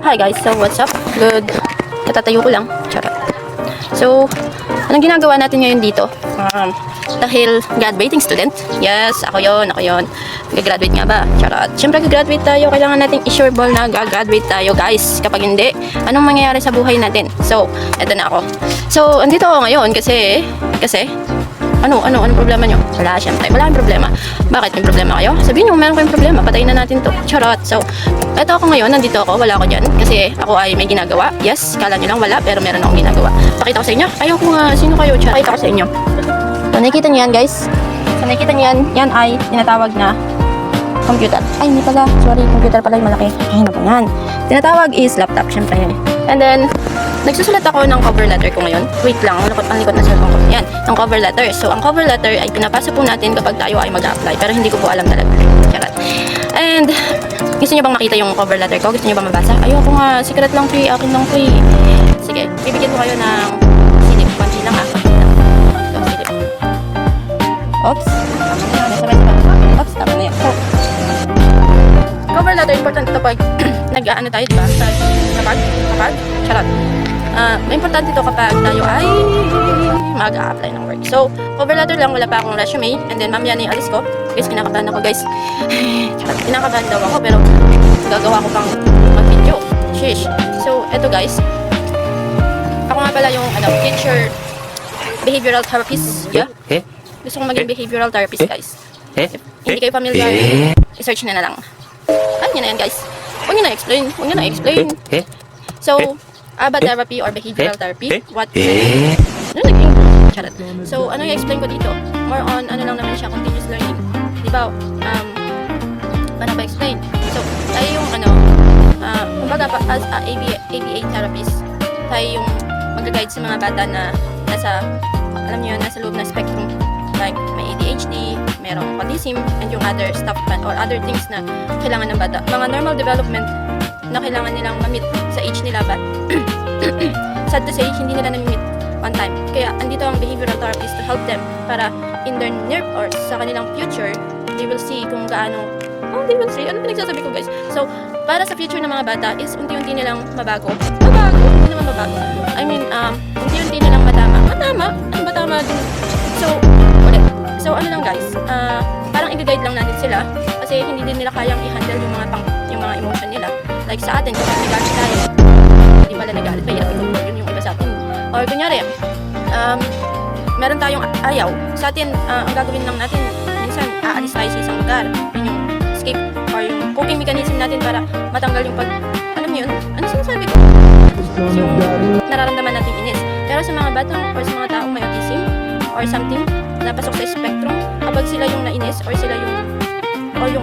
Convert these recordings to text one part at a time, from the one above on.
Hi guys, so what's up? Good. Katatayo ko lang. Charot. So, anong ginagawa natin ngayon dito? Dahil graduating student. Yes, ako yon. Gagraduate nga ba? Charot. Siyempre gagraduate tayo. Kailangan nating i-sure ball na gagraduate tayo guys. Kapag hindi, anong mangyayari sa buhay natin? So, eto na ako. So, andito ako ngayon kasi anong problema nyo? Wala, syempre. Wala kang problema. Bakit? May problema kayo? Sabihin nyo, meron kayong problema. Patayin na natin to. Charot. So, eto ako ngayon. Nandito ako. Wala ako dyan. Kasi ako ay may ginagawa. Yes, kala nyo lang wala. Pero meron akong ginagawa. Pakita ko sa inyo. Ayoko nga. Sino kayo? Charot. Pakita ko sa inyo. So, nakikita nyo yan, guys. So, nakikita nyo yan. Yan ay tinatawag na computer. Ay, hindi pala. Sorry. Computer pala yung malaki. Ay, ano pa yan? Tinatawag is laptop. Syempre yan. And then, nagsusulat ako ng cover letter ko ngayon. Wait lang, ang likot na sulat ko. Yan, ang cover letter. So, ang cover letter ay pinapasa po natin kapag tayo ay mag-apply. Pero hindi ko po alam talaga. Charot. And, gusto niyo bang makita yung cover letter ko? Gusto niyo bang mabasa? Ayoko nga, secret lang pre, akin lang pre. Sige, bibigyan ko kayo ng silip. Pansi lang ha. So, silip. Oops. Oops, tama na yan. So, cover letter, important ito pag nag-ano tayo, diba? Kapag, charot. Importante ito kapag tayo ay mag-a-apply ng work. So, cover letter lang, wala pa akong resume. And then, mamaya na yung alis ko. Guys, kinakabahan ako, guys. Charot, kinakabahan daw ako, pero gagawa ko pang mag-video. Shish. So, eto guys. Ako nga pala yung, teacher, behavioral therapist. Yeah? Gusto kong maging behavioral therapist, guys. If hindi kayo familiar, i-search na lang. Ano yun na yan, guys? Huwag nyo na-explain. So, ABA therapy or behavioral therapy. What? Ano naging? Charot. So, ano yung explain ko dito? More on, ano lang naman siya, continuous learning. Diba? Paano ba explain? So, tayo yung, kumbaga pa, as a ABA therapist, tayo yung mag-guide sa mga bata na nasa, alam nyo yun, nasa loob ng spectrum. Like, may ADHD, merong autism, and yung other stuff or other things na kailangan ng bata. Mga normal development na kailangan nilang ma-meet sa age nila, but sad to say, hindi nila na-meet on time. Kaya, andito ang behavioral therapist to help them para in their near or sa kanilang future, they will see kung gaano, they will see, ano pinagsasabi ko guys? So, para sa future ng mga bata is unti-unti nilang mabago. Hindi naman mabago. I mean, unti-unti nilang matama. Ano ba tama din? So, ano lang guys, parang i-guide lang natin sila kasi hindi din nila kayang i-handle yung mga emotion nila. Like sa atin, kapag nagalit tayo, hindi pala nagalit, mahirap i-control yun yung iba sa atin. Or kunyari, meron tayong ayaw. Sa atin, ang gagawin lang natin, minsan, aalis tayo sa isang lugar. Yun yung escape or yung coping mechanism natin para matanggal yung alam mo yun? Ano sinasabi ko? Yung nararamdaman natin inis. Pero sa mga batang or sa mga taong may autism or something, na pasok sa spectrum, kapag sila yung nainis or sila yung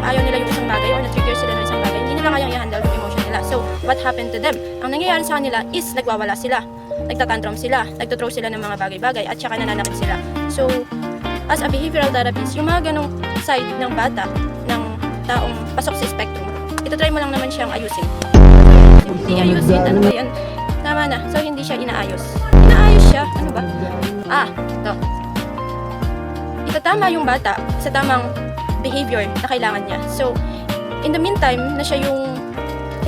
ayaw nila yung isang bagay or na-trigger sila ng isang bagay, hindi nila kayang i-handle yung emotion nila. So, what happened to them? Ang nangyayari sa kanila is nagwawala sila, nagtatantrum sila, nagtuthrow sila ng mga bagay-bagay at saka nananakit sila. So, as a behavioral therapist, yung mga ganong side ng bata, ng taong pasok sa spectrum, ito-try mo lang naman siyang ayusin. Hindi ayusin, ano ba yan? Tama na. So, hindi siya inaayos. Inaayos siya. Ano ba? Ito. Itatama yung bata sa tamang behavior na kailangan niya. So, in the meantime, na siya yung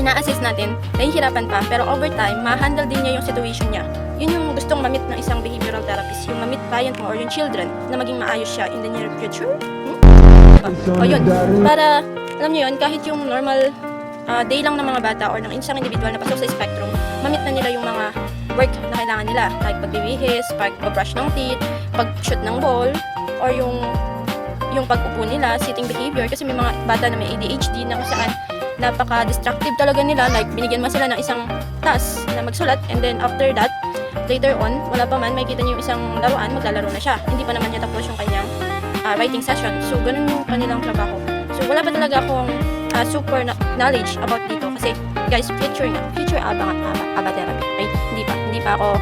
ina-assist natin, nahihirapan pa, pero over time, ma-handle din niya yung situation niya. Yun yung gustong ma-meet ng isang behavioral therapist, yung ma-meet client mo or yung children na maging maayos siya in the near future. O yun, para, alam niyo yun, kahit yung normal day lang ng mga bata or ng isang individual na pasok sa spectrum, ma-meet na nila yung mga work na kailangan nila, like pagbibihis, pag-brush ng teeth, pag-shoot ng ball, or yung pag-upo nila, sitting behavior, kasi may mga bata na may ADHD na kung saan napaka-destructive talaga nila, like binigyan mo sila ng isang task na magsulat, and then after that, later on, wala pa man, makikita niyo yung isang laruan, maglalaro na siya. Hindi pa naman niya tapos yung kanyang writing session. So, ganun yung kanilang trabaho. So, wala pa talaga akong super knowledge about dito kasi, guys, future ABA therapy, right? Hindi pa ako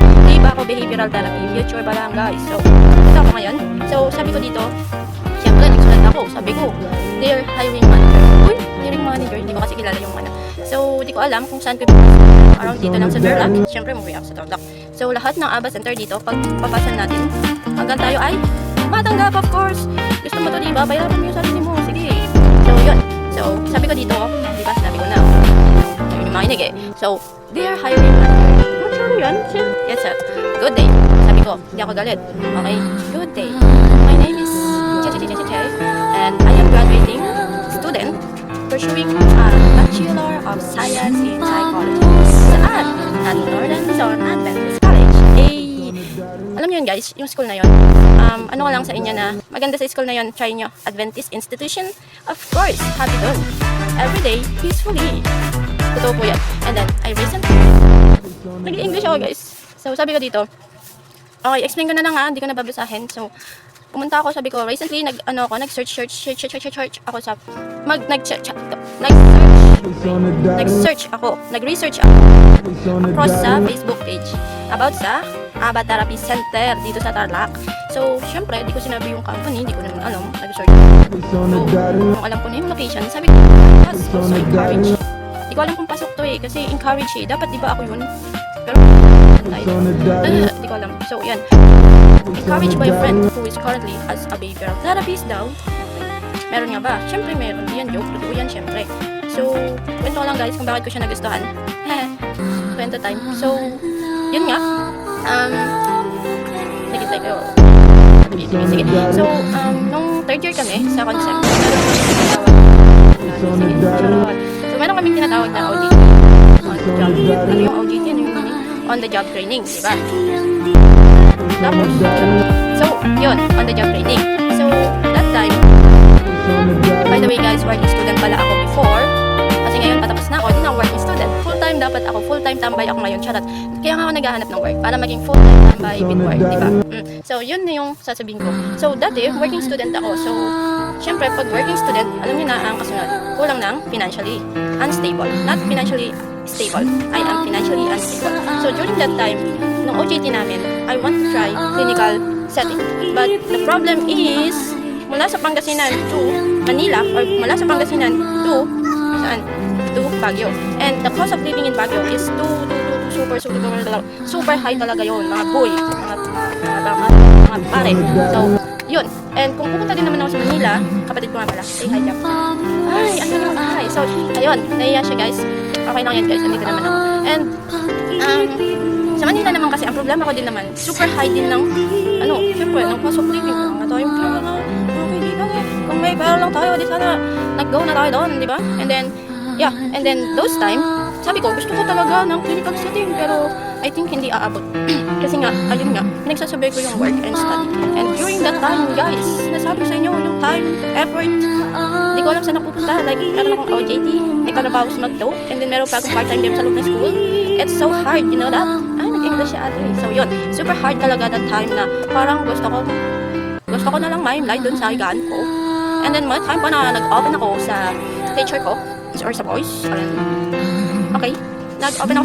behavioral therapy, future pa lang, guys. So, ito ako ngayon. So, sabi ko dito, siyempre, nagsulat ako. Sabi ko, they're hiring manager. Uy, hiring manager. Hindi ko kasi kilala yung So, di ko alam kung saan ko around dito lang sa Durlac. Siyempre, umuwi ako sa Durlac. So, lahat ng ABA center dito, pag papasan natin, hanggang tayo ay matanggap, of course. Gusto mo to, diba? Bayaran mo yung sarili mo. Sige. So, yun. So, sabi ko dito, diba, sinabi ko na, makinig eh. So, they are hiring yan? Yes sir. Good day. Sabi ko, hindi ako galit. Okay, good day. My name is Che, and I am graduating student pursuing a Bachelor of Science in Psychology. Saan? At Northern Luzon Adventist College. Alam niyo yun guys, yung school na yun. Ano ko lang sa inyo na maganda sa school na yun, try nyo. Adventist Institution, of course, happy doon. Everyday, peacefully. Totoo po yan. And then, I recently nag-English ako guys. So, sabi ko dito, okay, explain ko na lang ha, hindi ko nababasahin. So, pumunta ako, sabi ko, recently, nag-search ako sa, nag-research ako across sa Facebook page about sa Aba Therapy Center dito sa Tarlac. So, syempre, di ko sinabi yung company, di ko naman alam, nag-search. So, kung alam ko na yung location, sabi ko, yes, also encourage. Di ko alam kung pasok to eh, kasi encourage eh. Dapat di ba ako yun? Pero, di ko alam. So, yan. Encouraged by a friend who is currently as a behavioral therapist daw. Meron nga ba? Syempre meron. Yan, joke. Totoo yan, syempre. So, kwento ko lang guys kung bakit ko siya nagustuhan. Kwento time. So, yun nga. Sige. So, nung third year kami sa concept, meron kaming tinatawag na OJT. Ano yung OJT? Ano yung on the job training, di ba? Tapos, so, yun, on the job training. So, that time, by the way guys, working student pala ako before. Kasi ngayon patapos na ako, hindi na working student. Full-time dapat ako, full-time tambay ako ngayon, charot. Kaya nga ako naghahanap ng work, para maging full-time tambay with work, di ba? So, yun na yung sasabihin ko. So, dati, working student ako. So, syempre, pag working student, alam niyo na ang kasunod, kulang ng financially unstable. Not financially stable. I am financially unstable. So, during that time, nung OJT namin, I want to try clinical setting. But the problem is, mula sa Pangasinan to Manila, or mula sa Pangasinan to, saan? To Baguio. And the cost of living in Baguio is super high talaga yun. Mga boy, mga pare. So, yun. And kung pupunta din naman ako sa Manila, kapatid ko nga pala, say hi Jack. Ay. So, ayun, nahiya siya guys. Okay lang yan guys, nandito naman ako. And, sa Manila naman kasi, ang problema ko din naman, super high din ng, syempre, ng cost of living. Mga tayong pera na, kaibigan eh. Kung may pera lang tayo, di sana, nag-go na tayo doon, di ba? And then, those time, sabi ko, gusto ko talaga ng clinical setting, pero I think hindi aabot. Kasi nga, ayun nga, pinagsasabay ko yung work and study. And during that time, guys, nasabi sa inyo, yung time, effort, hindi ko alam saan napupunta. Like, meron akong OJT, may trabaho sa McDo, and then meron pa akong part-time job sa loob ng school. It's so hard, you know that? Nag-English siya ate. So, yun, super hard talaga that time na parang gusto ko na lang ma-limelight dun sa higaan ko. And then, may time pa na nag-open ako sa teacher ko, or sa voice, okay, nag-open ako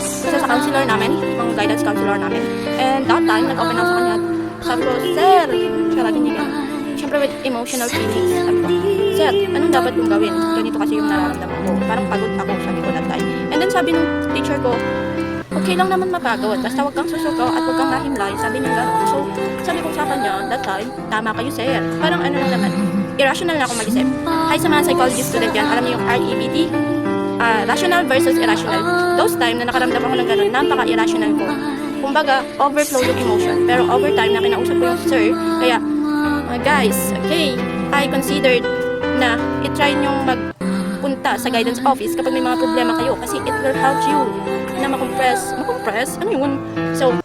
sa counselor namin, mga guidance counselor namin. And that time, nag-open ako sa kanya. Sabi ko, sir, karating niya yan. Siyempre with emotional feelings. Sabi ko, sir, anong dapat kong gawin? Ganito kasi yung nararamdaman ko. Parang pagod ako, sabi ko that time. And then sabi ng teacher ko, okay lang naman mapagod, basta wag kang susuko at wag kang mahimlay. Sabi niya gano'n. So, sabi ko sa kanya, that time, tama kayo sir. Parang ano lang naman, irrational na ako mag-isip. Hi sa mga psychology student yan, alam niyo yung REBT? Rational versus irrational. Those time na nakaramdam ako ng gano'n, napaka-irrational ko. Kumbaga, overflow yung emotion. Pero over time na kinausap ko yung sir, kaya, guys, okay, I considered na i-try nyong magpunta sa guidance office kapag may mga problema kayo kasi it will help you na makompress, ano yun? So,